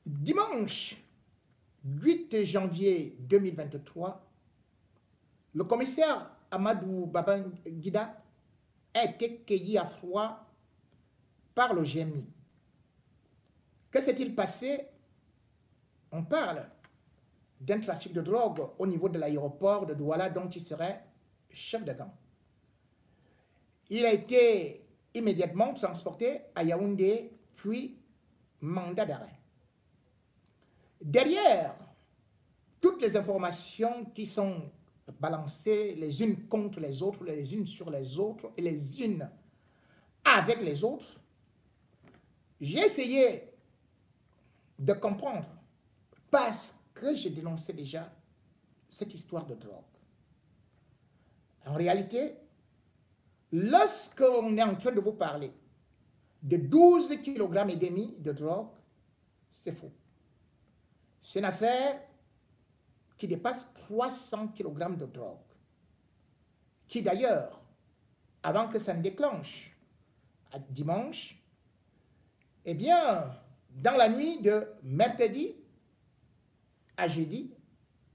Dimanche 8 janvier 2023, le commissaire Amadou Babangida a été cueilli à froid par le GMI. Que s'est-il passé? On parle d'un trafic de drogue au niveau de l'aéroport de Douala dont il serait chef de gang. Il a été immédiatement transporté à Yaoundé, puis mandat d'arrêt. Derrière toutes les informations qui sont balancées les unes contre les autres, les unes sur les autres et les unes avec les autres, j'ai essayé de comprendre parce que j'ai dénoncé déjà cette histoire de drogue. En réalité, lorsqu'on est en train de vous parler de 12,5 kg de drogue, c'est faux. C'est une affaire qui dépasse 300 kg de drogue, qui d'ailleurs, avant que ça ne déclenche, à dimanche, eh bien, dans la nuit de mercredi à jeudi,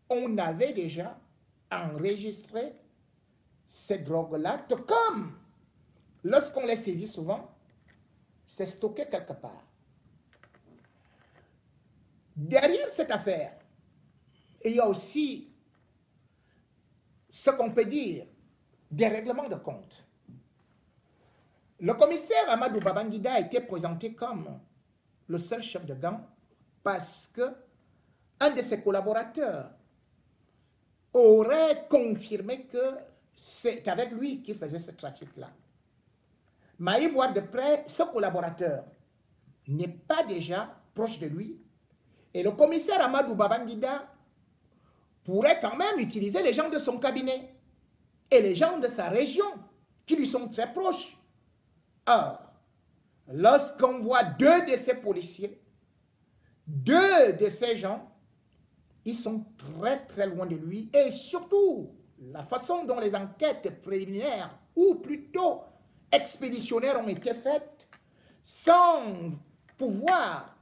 on avait déjà enregistré ces drogues-là, comme lorsqu'on les saisit souvent, c'est stocké quelque part. Derrière cette affaire, il y a aussi ce qu'on peut dire des règlements de compte. Le commissaire Amadou Babangida a été présenté comme le seul chef de gang parce que un de ses collaborateurs aurait confirmé que c'est avec lui qu'il faisait ce trafic-là. Mais à y voir de près, ce collaborateur n'est pas déjà proche de lui. Et le commissaire Amadou Babangida pourrait quand même utiliser les gens de son cabinet et les gens de sa région qui lui sont très proches. Or, lorsqu'on voit deux de ces policiers, deux de ces gens, ils sont très très loin de lui et surtout la façon dont les enquêtes préliminaires ou plutôt expéditionnaires ont été faites sans pouvoir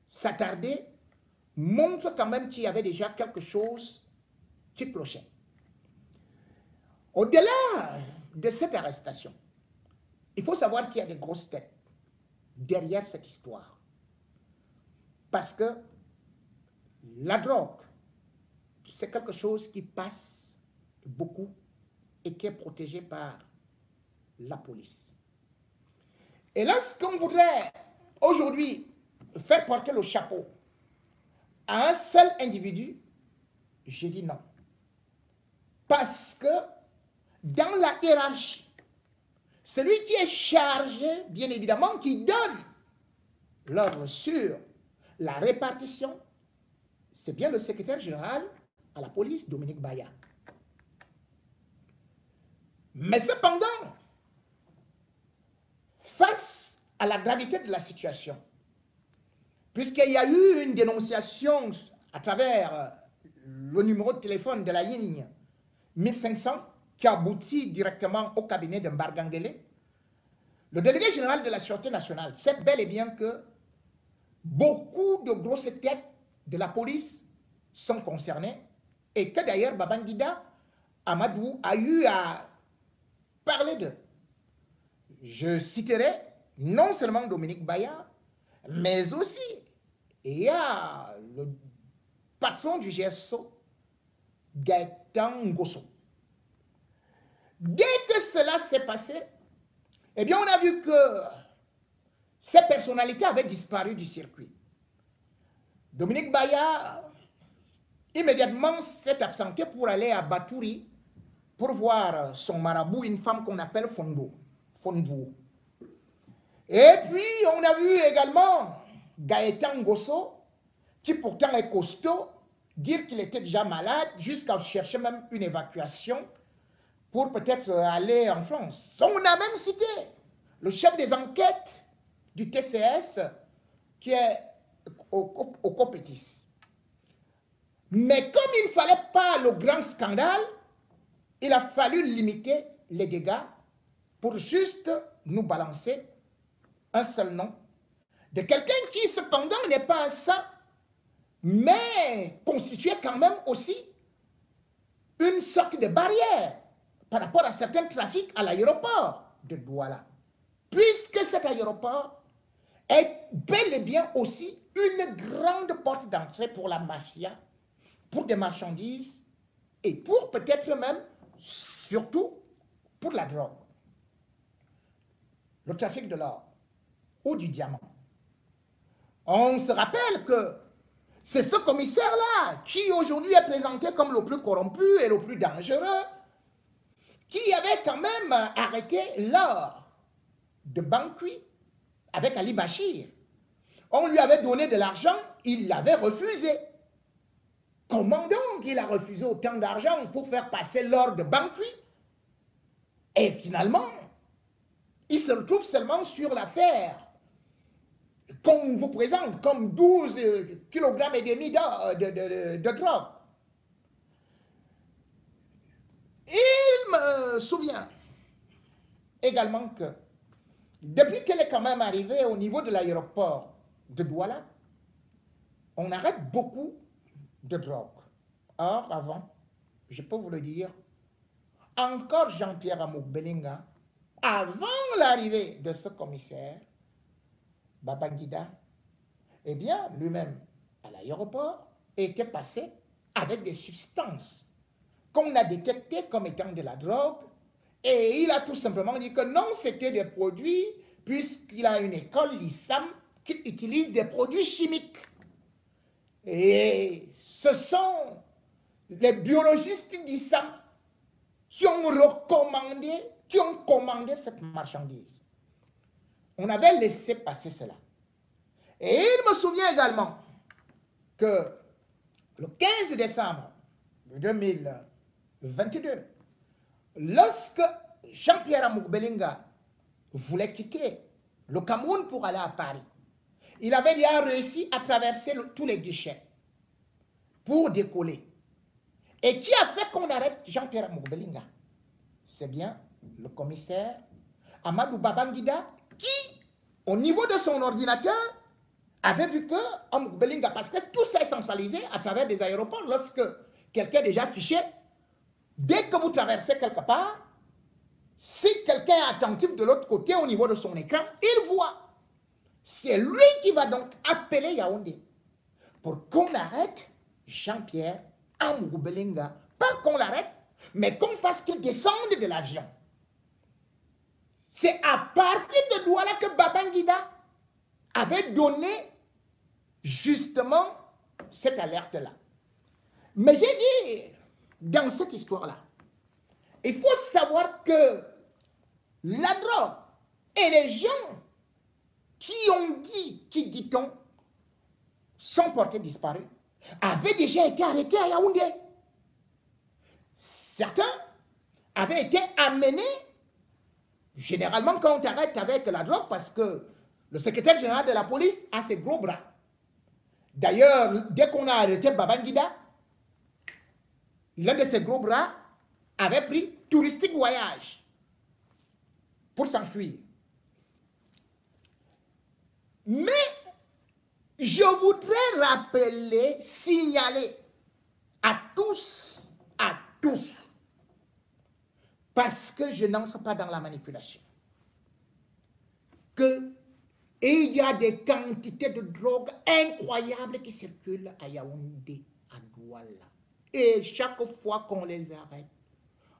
s'attarder montre quand même qu'il y avait déjà quelque chose qui clochait. Au-delà de cette arrestation, il faut savoir qu'il y a des grosses têtes derrière cette histoire. Parce que la drogue, c'est quelque chose qui passe beaucoup et qui est protégé par la police. Et lorsqu'on voudrait aujourd'hui faire porter le chapeau à un seul individu, j'ai dit non. Parce que dans la hiérarchie, celui qui est chargé, bien évidemment, qui donne l'ordre sur la répartition, c'est bien le secrétaire général à la police, Dominique Baya. Mais cependant, face à la gravité de la situation, puisqu'il y a eu une dénonciation à travers le numéro de téléphone de la ligne 1500 qui aboutit directement au cabinet de Mbargangele, le délégué général de la Sûreté nationale sait bel et bien que beaucoup de grosses têtes de la police sont concernées et que d'ailleurs Babangida Amadou a eu à parler d'eux. Je citerai non seulement Dominique Baya, mais aussi il y a le patron du GSO, Gaëtan Ngosso. Dès que cela s'est passé, eh bien on a vu que ces personnalités avaient disparu du circuit. Dominique Baya immédiatement s'est absenté pour aller à Batouri pour voir son marabout, une femme qu'on appelle Fondou. Et puis on a vu également Gaëtan Ngosso, qui pourtant est costaud, dire qu'il était déjà malade, jusqu'à chercher même une évacuation pour peut-être aller en France. On a même cité le chef des enquêtes du TCS, qui est au Copétis. Mais comme il ne fallait pas le grand scandale, il a fallu limiter les dégâts pour juste nous balancer un seul nom de quelqu'un qui cependant n'est pas un saint, mais constituait quand même aussi une sorte de barrière par rapport à certains trafics à l'aéroport de Douala. Puisque cet aéroport est bel et bien aussi une grande porte d'entrée pour la mafia, pour des marchandises et pour peut-être même, surtout, pour la drogue, le trafic de l'or ou du diamant. On se rappelle que c'est ce commissaire-là qui aujourd'hui est présenté comme le plus corrompu et le plus dangereux, qui avait quand même arrêté l'or de Bankui avec Ali Bachir. On lui avait donné de l'argent, il l'avait refusé. Comment donc il a refusé autant d'argent pour faire passer l'or de Bankui? Et finalement, il se retrouve seulement sur l'affaire qu'on vous présente comme 12 kg et demi de drogue. Il me souvient également que depuis qu'elle est quand même arrivée au niveau de l'aéroport de Douala, on arrête beaucoup de drogue. Or, avant, je peux vous le dire, encore Jean-Pierre Amouk-Belinga, avant l'arrivée de ce commissaire, Babangida, eh bien, lui-même, à l'aéroport, était passé avec des substances qu'on a détectées comme étant de la drogue, et il a tout simplement dit que non, c'était des produits, puisqu'il a une école, l'ISAM, qui utilise des produits chimiques. Et ce sont les biologistes d'ISAM qui ont recommandé, qui ont commandé cette marchandise. On avait laissé passer cela. Et il me souvient également que le 15 décembre 2022, lorsque Jean-Pierre Amouk-Belinga voulait quitter le Cameroun pour aller à Paris, il avait déjà réussi à traverser tous les guichets pour décoller. Et qui a fait qu'on arrête Jean-Pierre Amouk-Belinga? C'est bien le commissaire Amadou Babangida qui, au niveau de son ordinateur, avait vu que Amouk-Belinga, parce que tout ça est centralisé à travers des aéroports, lorsque quelqu'un est déjà fiché, dès que vous traversez quelque part, si quelqu'un est attentif de l'autre côté au niveau de son écran, il voit. C'est lui qui va donc appeler Yaoundé pour qu'on arrête Jean-Pierre Amouk-Belinga. Pas qu'on l'arrête, mais qu'on fasse qu'il descende de l'avion. C'est à partir de Douala que Babangida avait donné justement cette alerte-là. Mais j'ai dit, dans cette histoire-là, il faut savoir que la drogue et les gens qui ont dit, qui dit-on, sont portés disparus, avaient déjà été arrêtés à Yaoundé. Certains avaient été amenés, généralement quand on t'arrête avec la drogue, parce que le secrétaire général de la police a ses gros bras. D'ailleurs, dès qu'on a arrêté Babangida, l'un de ses gros bras avait pris touristique voyage pour s'enfuir. Mais je voudrais rappeler, signaler à tous, parce que je n'entre pas dans la manipulation, que il y a des quantités de drogue incroyables qui circulent à Yaoundé, à Douala. Et chaque fois qu'on les arrête,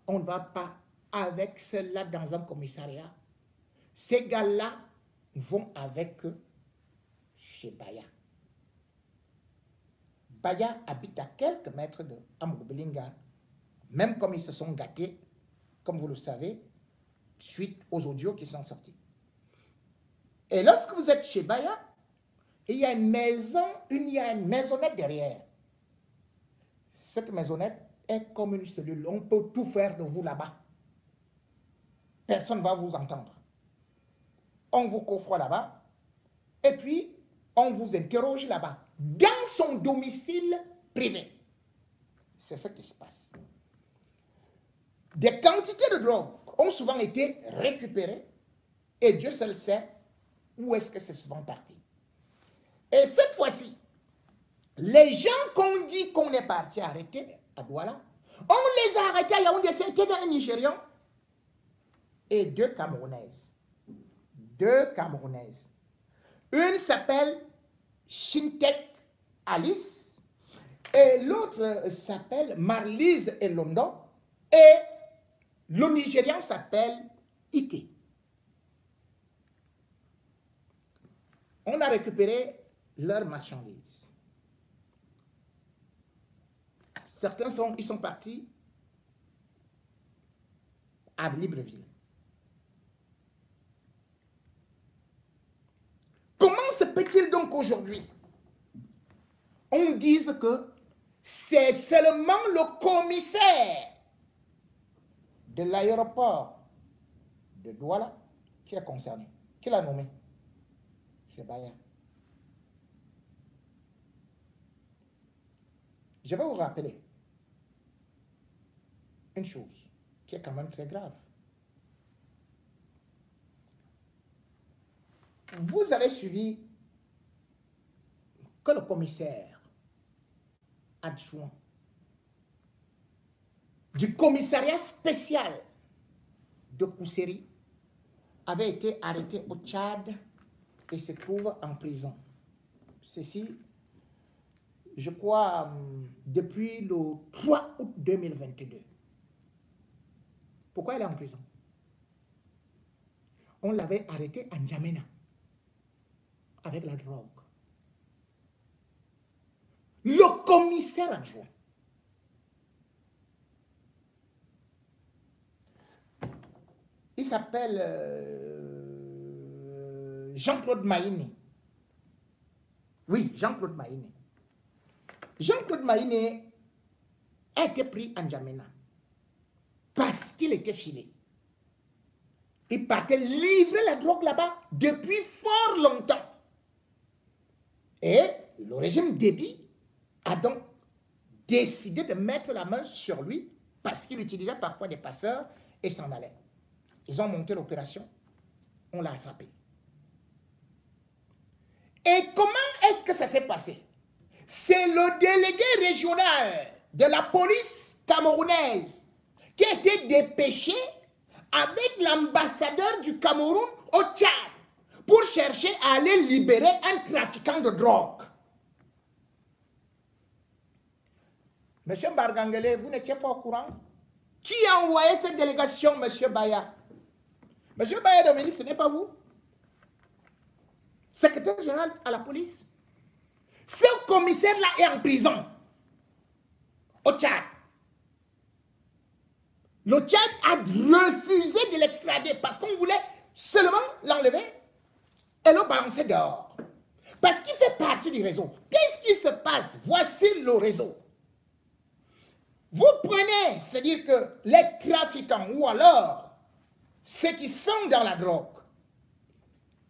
on ne va pas avec ceux-là dans un commissariat. Ces gars-là vont avec eux chez Baya. Baya habite à quelques mètres de Amouk-Belinga, même comme ils se sont gâtés, comme vous le savez, suite aux audios qui sont sortis. Et lorsque vous êtes chez Baya, il y a une maison, il y a une maisonnette derrière. Cette maisonnette est comme une cellule. On peut tout faire de vous là-bas. Personne ne va vous entendre. On vous coffre là-bas et puis on vous interroge là-bas, dans son domicile privé. C'est ce qui se passe. Des quantités de drogue ont souvent été récupérées et Dieu seul sait où est-ce que c'est souvent parti. Et cette fois-ci, les gens qu'on dit qu'on est parti arrêter à Douala, on les a arrêtés à Yaoundé, c'était un Nigérian et deux Camerounaises. Deux Camerounaises. Une s'appelle Shintek Alice et l'autre s'appelle Marlise Elondo et le Nigérian s'appelle Ike. On a récupéré leurs marchandises. Certains ils sont partis à Libreville. Comment se peut-il donc aujourd'hui on dise que c'est seulement le commissaire de l'aéroport de Douala qui est concerné? Qui l'a nommé? C'est Baya. Je vais vous rappeler une chose qui est quand même très grave. Vous avez suivi que le commissaire adjoint du commissariat spécial de Kousséri avait été arrêté au Tchad et se trouve en prison. Ceci, je crois, depuis le 3 août 2022. Pourquoi elle est en prison? On l'avait arrêté à N'Djamena avec la drogue. Le commissaire adjoint il s'appelle Jean-Claude Maïné. Oui, Jean-Claude Maïné. Jean-Claude Maïné a été pris en N'Djamena parce qu'il était filé. Il partait livrer la drogue là-bas depuis fort longtemps. Et le régime Déby a donc décidé de mettre la main sur lui parce qu'il utilisait parfois des passeurs et s'en allait. Ils ont monté l'opération, on l'a attrapé. Et comment est-ce que ça s'est passé? C'est le délégué régional de la police camerounaise qui a été dépêché avec l'ambassadeur du Cameroun au Tchad pour chercher à aller libérer un trafiquant de drogue. Monsieur Bargangele, vous n'étiez pas au courant? Qui a envoyé cette délégation, Monsieur Baya? Monsieur Baya Dominique, ce n'est pas vous? Secrétaire général à la police. Ce commissaire-là est en prison au Tchad. Le Tchad a refusé de l'extrader parce qu'on voulait seulement l'enlever et le balancer dehors. Parce qu'il fait partie du réseau. Qu'est-ce qui se passe? Voici le réseau. Vous prenez, c'est-à-dire que les trafiquants ou alors ceux qui sont dans la drogue,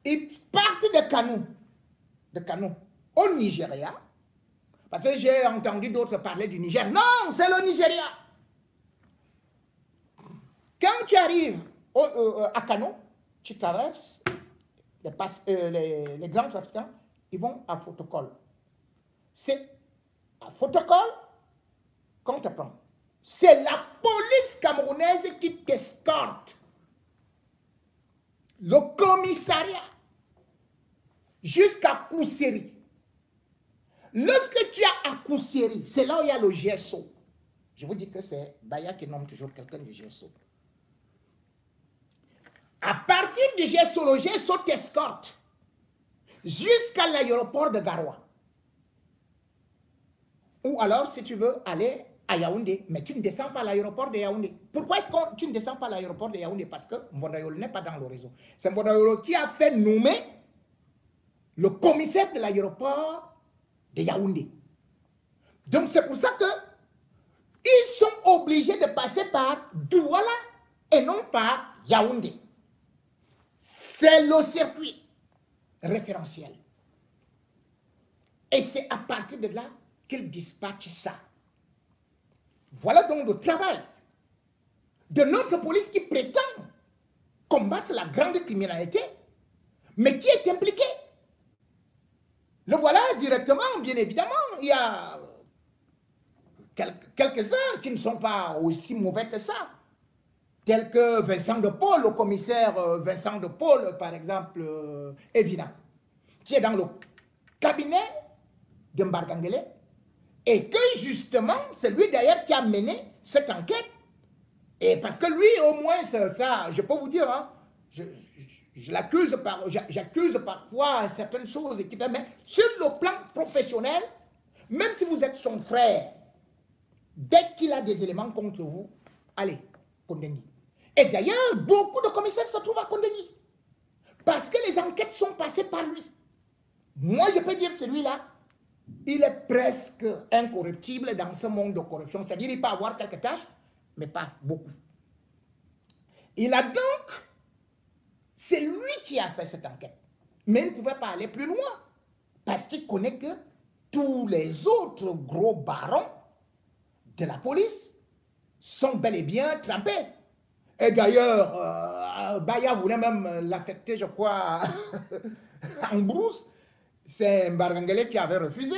ils partent de Kano au Nigeria. Parce que j'ai entendu d'autres parler du Niger. Non, c'est le Nigeria. Quand tu arrives à Kano, tu traverses les grands trafiquants, ils vont à Fotokol. C'est à Fotokol qu'on te prend. C'est la police camerounaise qui t'escorte. Le commissariat jusqu'à Kousséri. Lorsque tu es à Kousséri, c'est là où il y a le GSO. Je vous dis que c'est Baya qui nomme toujours quelqu'un du GSO. À partir du GSO, le GSO t'escorte jusqu'à l'aéroport de Garoua. Ou alors, si tu veux aller à Yaoundé, mais tu ne descends pas à l'aéroport de Yaoundé. Pourquoi est-ce que tu ne descends pas à l'aéroport de Yaoundé? Parce que Mbondayolo n'est pas dans le réseau. C'est Mbondayolo qui a fait nommer le commissaire de l'aéroport de Yaoundé. Donc c'est pour ça que ils sont obligés de passer par Douala et non par Yaoundé. C'est le circuit référentiel. Et c'est à partir de là qu'ils dispatchent ça. Voilà donc le travail de notre police qui prétend combattre la grande criminalité, mais qui est impliquée. Le voilà directement, bien évidemment. Il y a quelques-uns qui ne sont pas aussi mauvais que ça. Tel que Vincent de Paul, le commissaire Vincent de Paul, par exemple, Evina, qui est dans le cabinet de Mbargangele, et que justement, c'est lui d'ailleurs qui a mené cette enquête. Et parce que lui, au moins, ça, je peux vous dire, hein, j'accuse parfois certaines choses, mais sur le plan professionnel, même si vous êtes son frère, dès qu'il a des éléments contre vous, allez, Kondengi. Et d'ailleurs, beaucoup de commissaires se trouvent à Kondengi. Parce que les enquêtes sont passées par lui. Moi, je peux dire celui-là, il est presque incorruptible dans ce monde de corruption. C'est-à-dire qu'il peut avoir quelques tâches, mais pas beaucoup. Il a donc, c'est lui qui a fait cette enquête. Mais il ne pouvait pas aller plus loin. Parce qu'il connaît que tous les autres gros barons de la police sont bel et bien trempés. Et d'ailleurs, Baya voulait même l'affecter, je crois, en brousse. C'est Mbargangele qui avait refusé.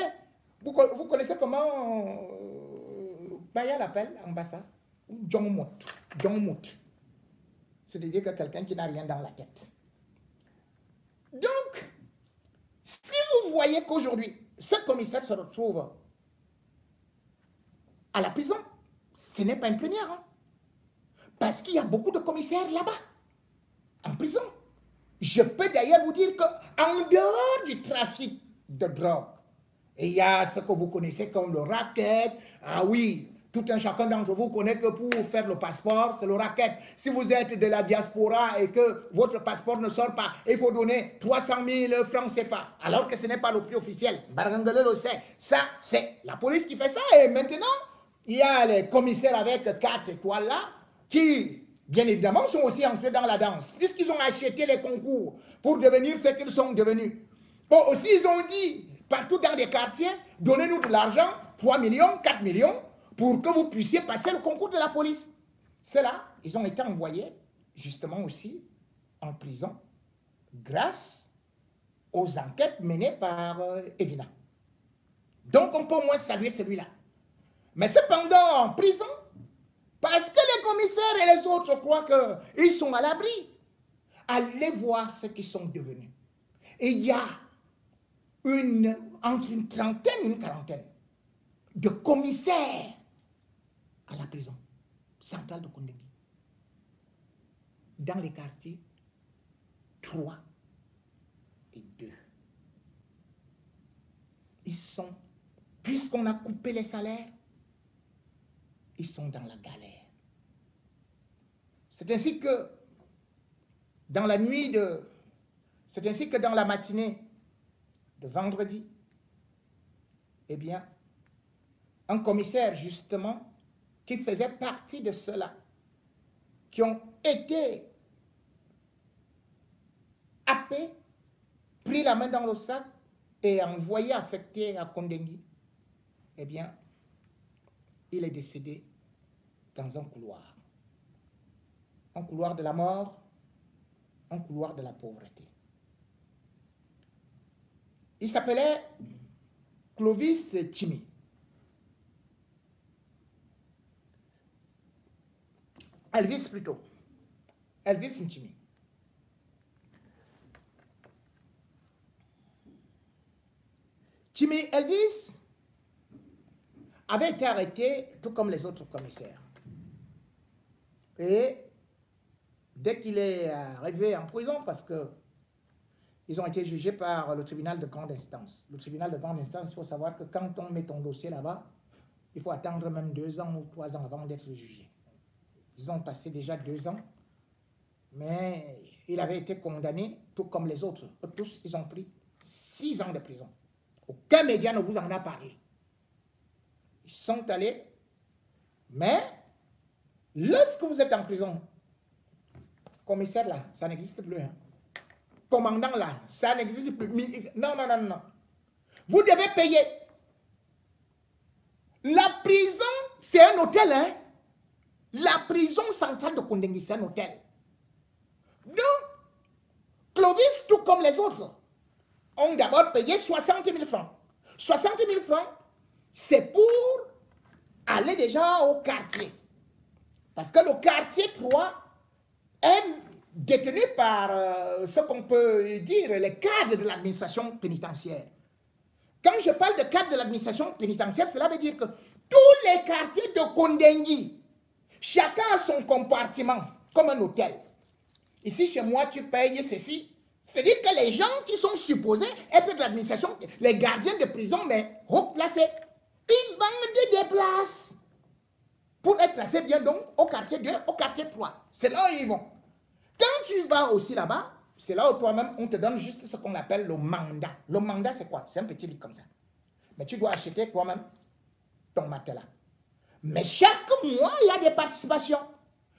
Vous connaissez comment Baya l'appelle, ambassade? Jongmout. C'est-à-dire que quelqu'un qui n'a rien dans la tête. Donc, si vous voyez qu'aujourd'hui, ce commissaire se retrouve à la prison, ce n'est pas une première. Hein? Parce qu'il y a beaucoup de commissaires là-bas, en prison. Je peux d'ailleurs vous dire qu'en dehors du trafic de drogue, il y a ce que vous connaissez comme le racket. Ah oui, tout un chacun d'entre vous connaît que pour faire le passeport, c'est le racket. Si vous êtes de la diaspora et que votre passeport ne sort pas, il faut donner 300 000 francs CFA, alors que ce n'est pas le prix officiel. Barangale le sait. Ça, c'est la police qui fait ça. Et maintenant, il y a les commissaires avec 4 étoiles là, qui, bien évidemment, sont aussi entrés dans la danse, puisqu'ils ont acheté les concours pour devenir ce qu'ils sont devenus. Bon, aussi, ils ont dit, partout dans les quartiers, donnez-nous de l'argent, 3 millions, 4 millions, pour que vous puissiez passer le concours de la police. Ceux-là, ils ont été envoyés, justement aussi, en prison, grâce aux enquêtes menées par Evina. Donc, on peut au moins saluer celui-là. Mais cependant, en prison, parce que les commissaires et les autres croient qu'ils sont à l'abri, allez voir ce qu'ils sont devenus. Et il y a entre une trentaine et une quarantaine de commissaires à la prison centrale de Kondengi. Dans les quartiers 3 et 2. Ils sont, puisqu'on a coupé les salaires, ils sont dans la galère. C'est ainsi que dans la nuit c'est ainsi que dans la matinée de vendredi, eh bien, un commissaire justement qui faisait partie de ceux-là qui ont été happés, pris la main dans le sac et envoyé affecté à Kondengi, eh bien, il est décédé dans un couloir de la mort, un couloir de la pauvreté. Il s'appelait Clovis Tchimi. Elvis plutôt. Elvis Tchimi. Tchimi Elvis avait été arrêté tout comme les autres commissaires. Et dès qu'il est arrivé en prison, parce que ils ont été jugés par le tribunal de grande instance. Le tribunal de grande instance, il faut savoir que quand on met ton dossier là-bas, il faut attendre même 2 ans ou 3 ans avant d'être jugé. Ils ont passé déjà 2 ans, mais il avait été condamné, tout comme les autres. Tous, ils ont pris 6 ans de prison. Aucun média ne vous en a parlé. Ils sont allés, mais lorsque vous êtes en prison, commissaire là, ça n'existe plus. Hein. Commandant là, ça n'existe plus. Non. Vous devez payer. La prison, c'est un hôtel. Hein? La prison centrale de Kondengi, c'est un hôtel. Donc, Clovis, tout comme les autres, ont d'abord payé 60 000 francs. 60 000 francs, c'est pour aller déjà au quartier. Parce que le quartier 3 est détenu par ce qu'on peut dire les cadres de l'administration pénitentiaire. Quand je parle de cadre de l'administration pénitentiaire, cela veut dire que tous les quartiers de Kondengui, chacun a son compartiment, comme un hôtel. Ici, chez moi, tu payes ceci. C'est-à-dire que les gens qui sont supposés être de l'administration, les gardiens de prison, mais haut placés, ils vendent des places pour être placés bien donc au quartier 2, au quartier 3. C'est là où ils vont. Quand tu vas aussi là-bas, c'est là où toi-même, on te donne juste ce qu'on appelle le mandat. Le mandat, c'est quoi? C'est un petit lit comme ça. Mais tu dois acheter toi-même ton matelas. Mais chaque mois, il y a des participations.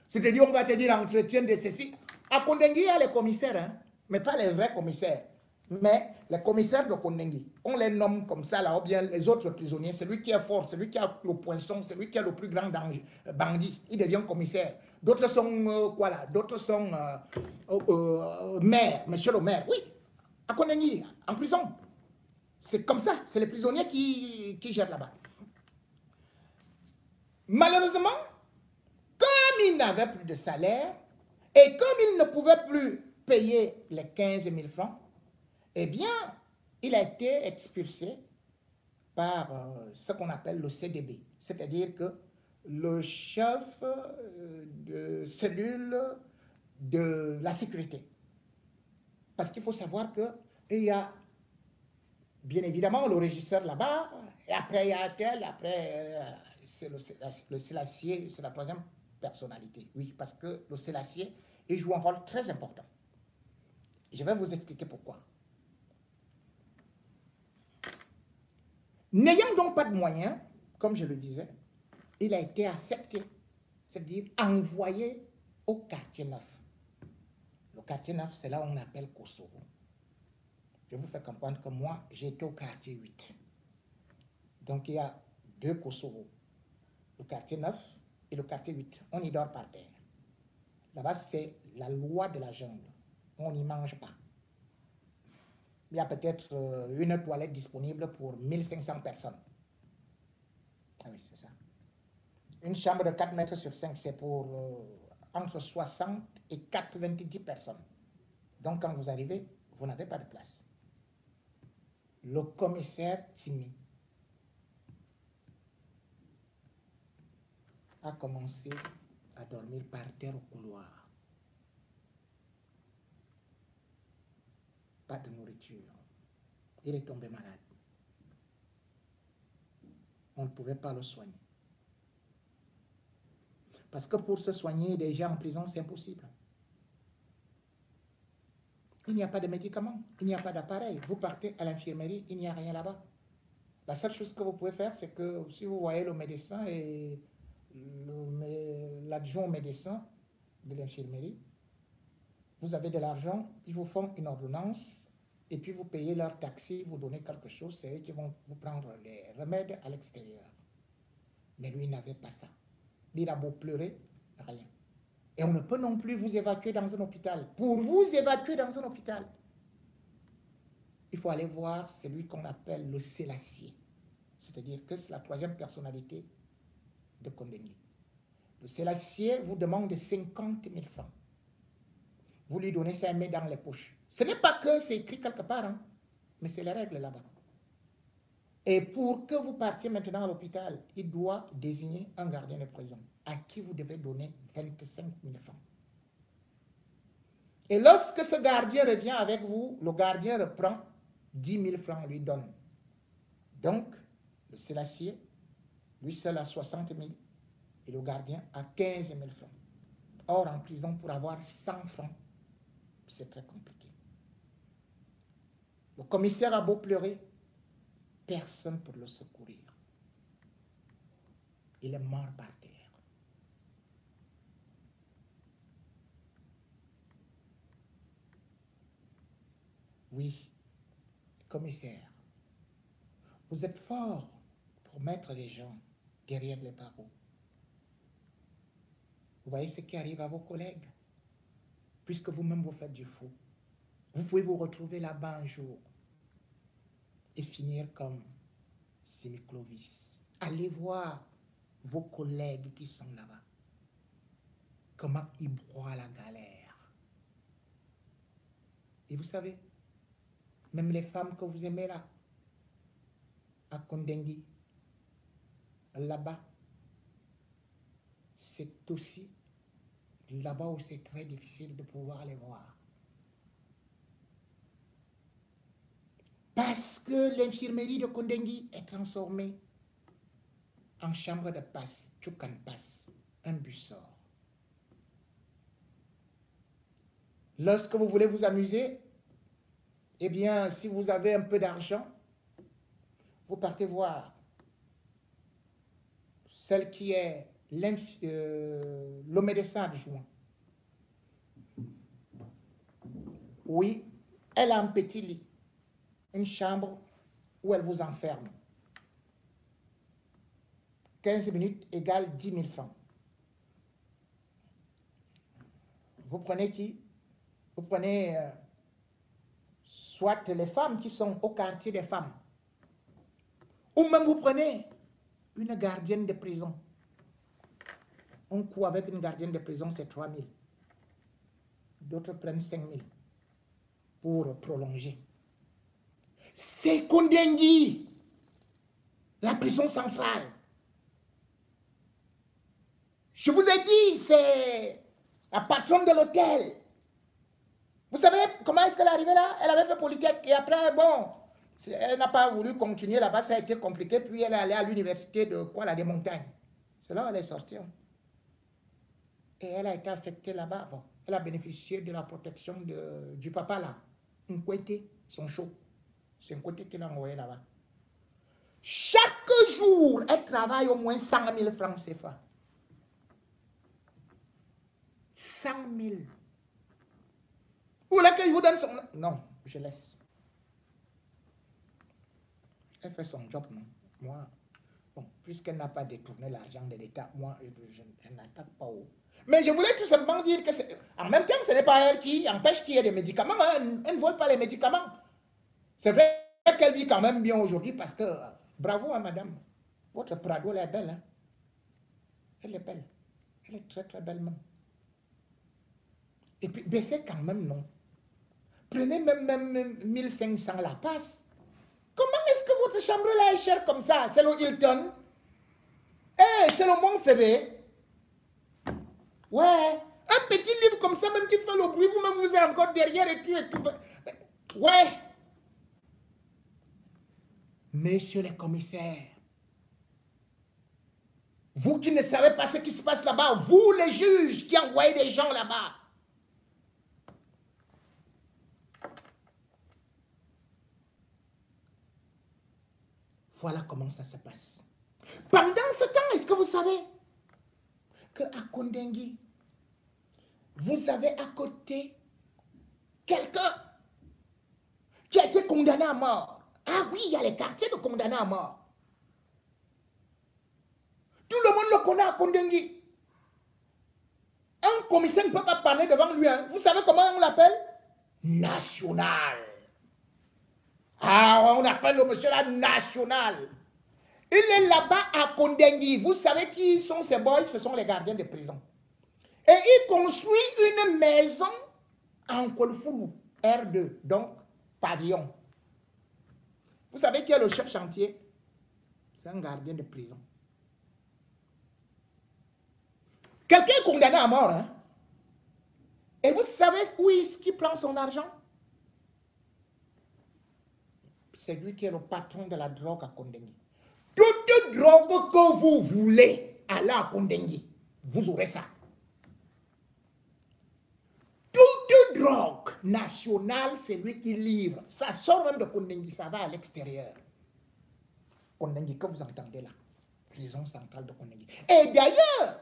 C'est-à-dire, on va te dire entretien de ceci. À Kondengui, il y a les commissaires, hein, mais pas les vrais commissaires. Mais les commissaires de Kondengui, on les nomme comme ça, là, ou bien les autres prisonniers, celui qui est fort, celui qui a le poinçon, celui qui a le plus grand danger, bandit, il devient commissaire. D'autres sont, quoi là, d'autres sont maire, monsieur le maire. Oui, à Kondengui, en prison. C'est comme ça, c'est les prisonniers qui gèrent là-bas. Malheureusement, comme il n'avait plus de salaire, et comme il ne pouvait plus payer les 15 000 francs, eh bien, il a été expulsé par ce qu'on appelle le CDB, c'est-à-dire que le chef de cellule de la sécurité. Parce qu'il faut savoir qu'il y a bien évidemment le régisseur là-bas, et après il y a tel, après c'est le Sélassié, c'est la troisième personnalité. Oui, parce que le Sélassié, il joue un rôle très important. Je vais vous expliquer pourquoi. N'ayant donc pas de moyens, comme je le disais, il a été affecté, c'est-à-dire envoyé au quartier 9. Le quartier 9, c'est là où on appelle Kosovo. Je vous fais comprendre que moi, j'ai été au quartier 8. Donc, il y a deux Kosovo. Le quartier 9 et le quartier 8. On y dort par terre. Là-bas, c'est la loi de la jungle. On n'y mange pas. Il y a peut-être une toilette disponible pour 1500 personnes. Ah oui, c'est ça. Une chambre de 4 mètres sur 5, c'est pour entre 60 et 90 personnes. Donc, quand vous arrivez, vous n'avez pas de place. Le commissaire Timi a commencé à dormir par terre au couloir. Pas de nourriture. Il est tombé malade. On ne pouvait pas le soigner. Parce que pour se soigner déjà en prison, c'est impossible. Il n'y a pas de médicaments, il n'y a pas d'appareil. Vous partez à l'infirmerie, il n'y a rien là-bas. La seule chose que vous pouvez faire, c'est que si vous voyez le médecin et l'adjoint médecin de l'infirmerie, vous avez de l'argent, ils vous font une ordonnance et puis vous payez leur taxi, vous donnez quelque chose, c'est eux qui vont vous prendre les remèdes à l'extérieur. Mais lui, il n'avait pas ça. Il a beau pleurer, rien. Et on ne peut non plus vous évacuer dans un hôpital. Pour vous évacuer dans un hôpital, il faut aller voir celui qu'on appelle le Sélassié. C'est-à-dire que c'est la troisième personnalité de Kondengui. Le Sélassié vous demande 50 000 francs. Vous lui donnez ça, met dans les poches. Ce n'est pas que c'est écrit quelque part, hein, mais c'est les règles là-bas. Et pour que vous partiez maintenant à l'hôpital, il doit désigner un gardien de prison à qui vous devez donner 25 000 francs. Et lorsque ce gardien revient avec vous, le gardien reprend 10 000 francs, lui donne. Donc, le Sélassié, lui seul a 60 000 et le gardien a 15 000 francs. Or, en prison, pour avoir 100 francs, c'est très compliqué. Le commissaire a beau pleurer, personne pour le secourir. Il est mort par terre. Oui, commissaire, vous êtes fort pour mettre les gens derrière les barreaux. Vous voyez ce qui arrive à vos collègues, puisque vous-même vous faites du faux. Vous pouvez vous retrouver là-bas un jour. et finir comme Simi Clovis. Allez voir vos collègues qui sont là-bas. Comment ils broient la galère. Et vous savez, même les femmes que vous aimez là, à Kondengui, là-bas, c'est aussi là-bas où c'est très difficile de pouvoir les voir. Parce que l'infirmerie de Kondengui est transformée en chambre de passe, Tchoukan passe, un bus sort. Lorsque vous voulez vous amuser, eh bien, si vous avez un peu d'argent, vous partez voir celle qui est le médecin adjoint. Oui, elle a un petit lit, une chambre où elle vous enferme. 15 minutes égale 10 000 francs. Vous prenez qui? Vous prenez soit les femmes qui sont au quartier des femmes, ou même vous prenez une gardienne de prison. Un coup avec une gardienne de prison, c'est 3 000. D'autres prennent 5 000 pour prolonger. C'est Kondengui, la prison centrale. Je vous ai dit, c'est la patronne de l'hôtel. Vous savez comment est-ce qu'elle est arrivée là? Elle avait fait Polytech et après, bon, elle n'a pas voulu continuer là-bas, ça a été compliqué. Puis elle est allée à l'université de quoi, là, des montagnes. C'est là où elle est sortie. Et elle a été affectée là-bas. Bon, elle a bénéficié de la protection du papa là. Un côté, son chaud. C'est un côté qu'il a envoyé là-bas. Chaque jour, elle travaille au moins 100 000 francs CFA. 100 000. Vous voulez que je vous donne son... Non, je laisse. Elle fait son job, non? Moi, bon, puisqu'elle n'a pas détourné l'argent de l'État, moi, elle n'attaque pas haut. Mais je voulais tout simplement dire que, en même temps, ce n'est pas elle qui empêche qu'il y ait des médicaments. Hein. Elle ne vole pas les médicaments. C'est vrai qu'elle vit quand même bien aujourd'hui parce que, bravo à madame, votre Prado, elle est belle. Hein? Elle est belle. Elle est très, très belle, même. Et puis, baissez quand même, non? Prenez même 1500 la passe. Comment est-ce que votre chambre-là est chère comme ça? C'est le Hilton. Eh, c'est le Mont Fébé. Ouais. Un petit livre comme ça, même qui fait le bruit, vous-même vous êtes encore derrière et tout. Ouais. Messieurs les commissaires, vous qui ne savez pas ce qui se passe là-bas, vous les juges qui envoyez des gens là-bas, voilà comment ça se passe. Pendant ce temps, est-ce que vous savez qu'à Kondengui, vous avez à côté quelqu'un qui a été condamné à mort. Ah oui, il y a les quartiers de condamnés à mort. Tout le monde le connaît à Kondengui. Un commissaire ne peut pas parler devant lui. Hein. Vous savez comment on l'appelle? National. Ah, on appelle le monsieur là national. Il est là-bas à Kondengui. Vous savez qui sont ces boys? Ce sont les gardiens de prison. Et il construit une maison en Kolfoulou, R2, donc pavillon. Vous savez qui est le chef chantier? C'est un gardien de prison. Quelqu'un est condamné à mort. Hein? Et vous savez où est-ce qu'il prend son argent? C'est lui qui est le patron de la drogue à Kondengui. Toute drogue que vous voulez aller à Kondengui, vous aurez ça. Toute drogue nationale, c'est lui qui livre. Ça sort même de Kondengui, ça va à l'extérieur. Kondengui, que vous entendez là, prison centrale de Kondengui. Et d'ailleurs,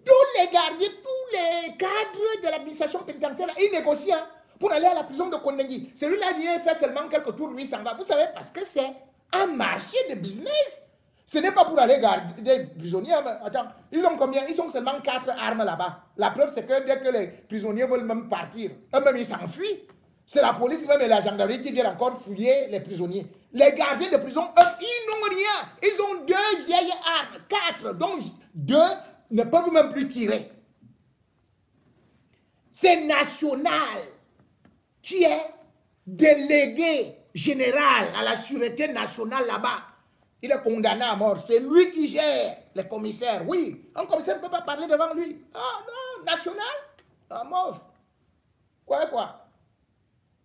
tous les gardiens, tous les cadres de l'administration pénitentiaire, ils négocient hein, pour aller à la prison de Kondengui. Celui-là vient faire seulement quelques tours, lui s'en va. Vous savez, parce que c'est un marché de business. Ce n'est pas pour aller garder des prisonniers. Mais attends, ils ont combien? Ils ont seulement 4 armes là-bas. La preuve, c'est que dès que les prisonniers veulent même partir, eux-mêmes, ils s'enfuient. C'est la police même et la gendarmerie qui viennent encore fouiller les prisonniers. Les gardiens de prison, eux, ils n'ont rien. Ils ont 2 vieilles armes, 4, dont 2 ne peuvent même plus tirer. C'est National qui est délégué général à la sûreté nationale là-bas. Il est condamné à mort. C'est lui qui gère les commissaires. Oui, un commissaire ne peut pas parler devant lui. Ah non, National, à mort. Quoi.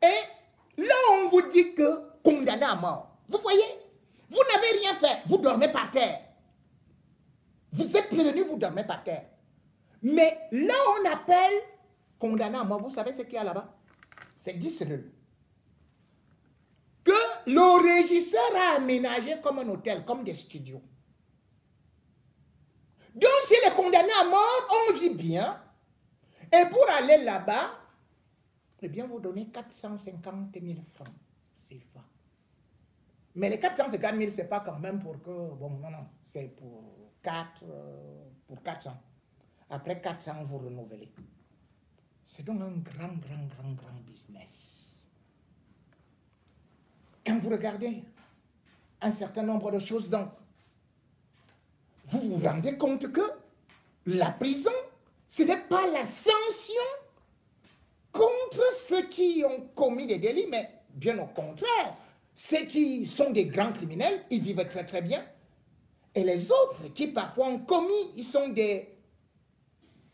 Et là, on vous dit que condamné à mort. Vous voyez, vous n'avez rien fait. Vous dormez par terre. Vous êtes prévenu, vous dormez par terre. Mais là, on appelle condamné à mort. Vous savez ce qu'il y a là-bas? C'est 10 cellules. Que le régisseur a aménagé comme un hôtel, comme des studios. Donc, si les condamnés à mort, on vit bien. Et pour aller là-bas, eh bien, vous donnez 450 000 francs. C'est ça. Mais les 450 000, ce n'est pas quand même pour que... Bon, non, c'est pour 400. Après 400, vous renouvelez. C'est donc un grand business. Quand vous regardez un certain nombre de choses, donc, vous vous rendez compte que la prison, ce n'est pas la sanction contre ceux qui ont commis des délits, mais bien au contraire, ceux qui sont des grands criminels, ils vivent très bien. Et les autres qui parfois ont commis, ils sont des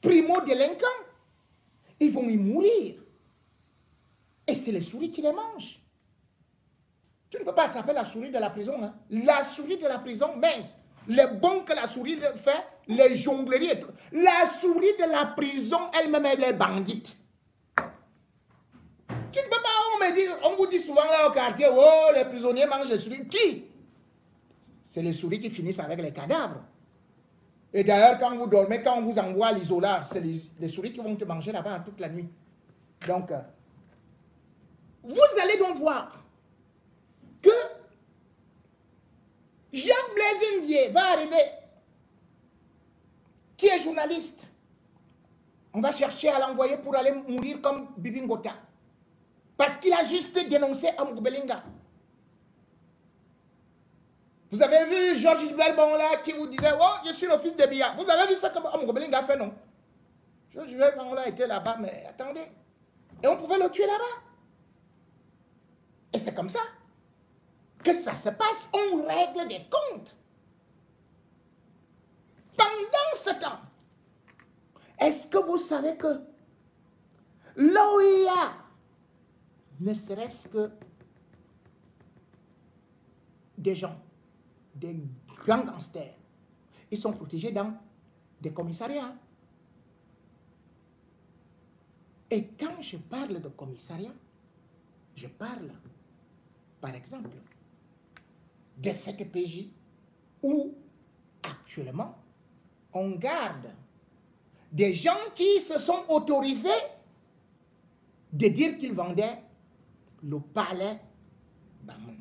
primo-délinquants. Ils vont y mourir. Et c'est les souris qui les mangent. Tu ne peux pas attraper la souris de la prison. Hein. La souris de la prison, mince. Les bons que la souris fait, les jongleries et tout. La souris de la prison, elle-même, elle est bandite. Tu ne peux pas, on vous dit souvent là au quartier, oh, les prisonniers mangent les souris. Qui? C'est les souris qui finissent avec les cadavres. Et d'ailleurs, quand vous dormez, quand on vous envoie à l'isolar, c'est les souris qui vont te manger là-bas toute la nuit. Donc, vous allez donc voir que Jean-Blaise Ndiaye va arriver, qui est journaliste. On va chercher à l'envoyer pour aller mourir comme Bibi Ngota. Parce qu'il a juste dénoncé Amgoubelinga. Vous avez vu Georges Gilbert Bangola qui vous disait, oh, je suis le fils de Biya. Vous avez vu ça comme Amgoubelinga a fait, non? Georges Gilbert Bangola était là-bas, mais attendez. Et on pouvait le tuer là-bas. Et c'est comme ça que ça se passe. On règle des comptes. Pendant ce temps, est-ce que vous savez que l'OIA, ne serait-ce que des gens, des grands gangsters, ils sont protégés dans des commissariats. Et quand je parle de commissariat, je parle, par exemple, de cette PJ où actuellement on garde des gens qui se sont autorisés de dire qu'ils vendaient le palais Bamon.